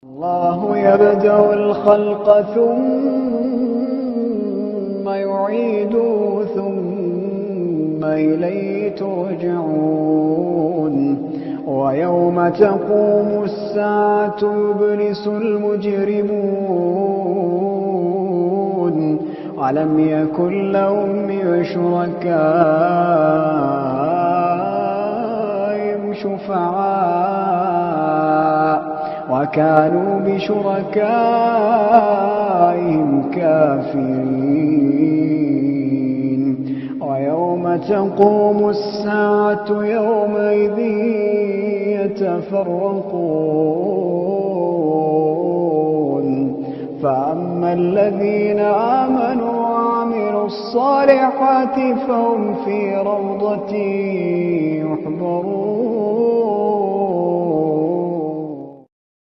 الله يبدأ الخلق ثم يعيده ثم إليه ترجعون ويوم تقوم الساعة يبلس المجرمون ولم يكن لهم من شركائهم شفعاء وكانوا بشركائهم كافرين ويوم تقوم الساعة يومئذ يتفرقون فأما الذين آمنوا وعملوا الصالحات فهم في روضة يحبرون